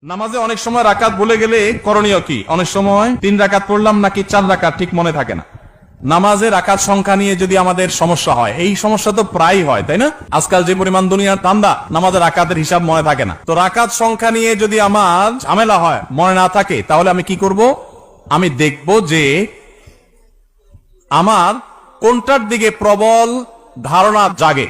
নামাজে অনেক সময় রাকাত ভুলে গেলে করণীয় কি? অনেক সময় 3 রাকাত পড়লাম নাকি 4 রাকাত ঠিক মনে থাকে না। নামাজে রাকাত সংখ্যা নিয়ে যদি আমাদের সমস্যা হয়, এই সমস্যা তো প্রায় হয়, তাই না? আজকাল যে পরিমাণ দুনিয়ার ঠান্ডা, নামাজের রাকাতের হিসাব মনে থাকে না। তো রাকাত সংখ্যা নিয়ে যদি আমার ঝামেলা হয়, মনে না থাকে, তাহলে আমি কি করব? আমি দেখব যে আমার কোনটার দিকে প্রবল ধারণা জাগে।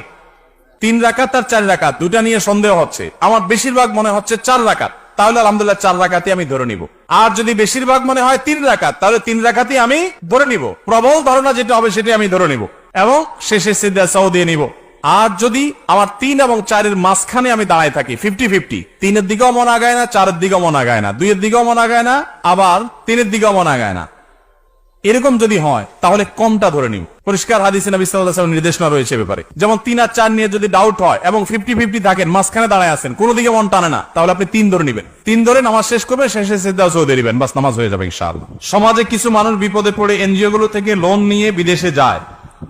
3 রাকাত আর 4 রাকাত দুটা নিয়ে সন্দেহ হচ্ছে, আমার বেশিরভাগ মনে হচ্ছে 4 রাকাত, তাহলে আলহামদুলিল্লাহ 4 রাকাতই আমি ধরে নিব। আর যদি বেশিরভাগ মনে হয় 3 রাকাত, তাহলে 3 রাকাতই আমি ধরে নিব। প্রবল ধারণা যেটা হবে সেটাই আমি ধরে নিব এবং শেষে সিজদা সাও দিয়ে নিব। আর যদি আমার 3 এবং 4 এর মাঝখানে আমি দাঁড়ায় থাকি, 50-50, 3 এর দিকেও মন আগায় না, 4 এর দিকেও মন আগায় না, 2 এর দিকেও মন আগায় না, আবার 3 এর দিকেও মন আগায় না, এরকম যদি হয় তাহলে কমটা ধরে নিব। পরিষ্কার হাদিসে নবী সাল্লাল্লাহু আলাইহি ওয়াসাল্লাম নির্দেশনা রয়েছে ব্যাপারে। যেমন 3 আর 4 নিয়ে যদি ডাউট হয় এবং 50-50 থাকেন, মাঝখানে দাঁড়ায় আছেন, কোন দিকে মন টানে না, তাহলে আপনি 3 ধরে নেবেন। 3 ধরে নামাজ শেষ করবেন, শেষে সিজদা সাও দিয়ে দিবেন, বাস নামাজ হয়ে যাবে ইনশাআল্লাহ। সমাজে কিছু মানুষ বিপদে পড়ে এনজিও গুলো থেকে লোন নিয়ে বিদেশে যায়,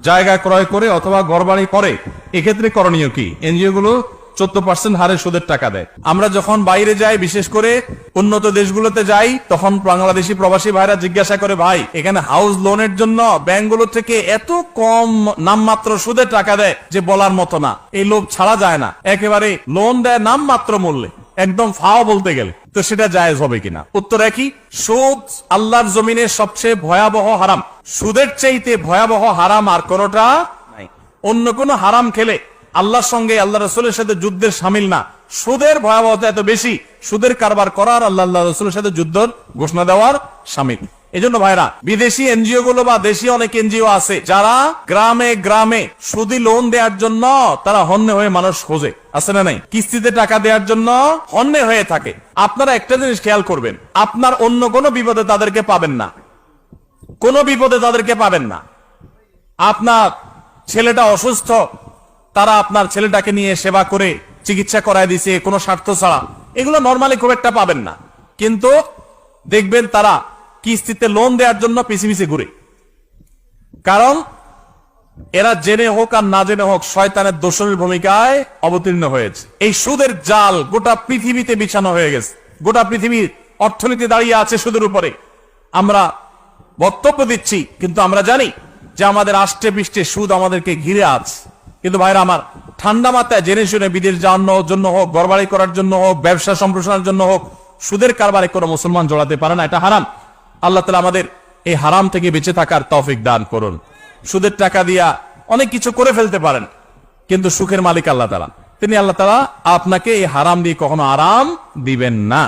জায়গা ক্রয় করে অথবা ঘরবাড়ি করে। এক্ষেত্রে করণীয় কি? এনজিও গুলো 14% হারে সুদের টাকা দেয়। আমরা যখন বাইরে যাই, বিশেষ করে উন্নত দেশগুলোতে যাই, তখন বাংলাদেশি প্রবাসী ভাইরা জিজ্ঞাসা করে, ভাই এখানে হাউস লোনের জন্য ব্যাংকগুলো থেকে এত কম নামমাত্র সুদের টাকা দেয় যে বলার মতো না। এই লোভ ছাড়া যায় না, একেবারে লোন দেয় নামমাত্র মূল্যে, একদম ফাও বলতে গেলে। তো সেটা জায়েজ হবে কিনা? উত্তর একই, সুদ আল্লাহর জমিনে সবচেয়ে ভয়াবহ হারাম। সুদের চাইতে ভয়াবহ হারাম আর কোনটা নাই। অন্য কোন হারাম খেলে আল্লাহর সঙ্গে, আল্লাহ রাসূলের সাথে যুদ্ধের শামিল না। সুদের ভয়াবহতা এত বেশি, সুদের কারবার করার আল্লাহ রাসূলের সাথে যুদ্ধের ঘোষণা দেওয়ার শামিল। এজন্য ভাইরা, বিদেশি এনজিও গুলো বা দেশি অনেক এনজিও আছে যারা গ্রামে গ্রামে সুদি লোন দেওয়ার জন্য তারা হন্যে হয়ে মানুষ খোঁজে, আছে না নাই? কিস্তিতে টাকা দেওয়ার জন্য হন্যে হয়ে থাকে। আপনারা একটা জিনিস খেয়াল করবেন, আপনার অন্য কোনো বিপদে তাদেরকে পাবেন না, কোনো বিপদে তাদেরকে পাবেন না। আপনার ছেলেটা অসুস্থ, তারা আপনার ছেলেটাকে নিয়ে সেবা করে চিকিৎসা করায় দিছে কোনো স্বার্থ ছাড়া, এগুলো নরমালি খুব একটা পাবেন না। কিন্তু দেখবেন তারা কিস্তিতে লোন দেওয়ার জন্য পিছে পিছে ঘুরে। কারণ এরা জেনে হোক আর না জেনে হোক শয়তানের দোসরের ভূমিকায় অবতীর্ণ হয়েছে। এই সুদের জাল গোটা পৃথিবীতে বিছানো হয়ে গেছে। গোটা পৃথিবীর অর্থনীতি দাঁড়িয়ে আছে সুদের উপরে। আমরা বক্তব্য দিচ্ছি, কিন্তু আমরা জানি যে আমাদের আষ্টে পৃষ্ঠে সুদ আমাদেরকে ঘিরে আছে। কিন্তু ভাইরা আমার, ঠান্ডা মাথায় জেনে শুনে বিদেশ যাওয়ার জন্য হোক, ঘরবাড়ি করার জন্য হোক, ব্যবসা সম্প্রসারণের জন্য হোক, সুদের কারবারে কোনো মুসলমান জড়াতে পারে না, এটা হারাম। আল্লাহ তাআলা আমাদের এই হারাম থেকে বেঁচে থাকার তৌফিক দান করুন। সুদের টাকা দিয়া অনেক কিছু করে ফেলতে পারেন, কিন্তু সুখের মালিক আল্লাহ তাআলা। তিনি আল্লাহ তাআলা আপনাকে এই হারাম দিয়ে কখনো আরাম দিবেন না।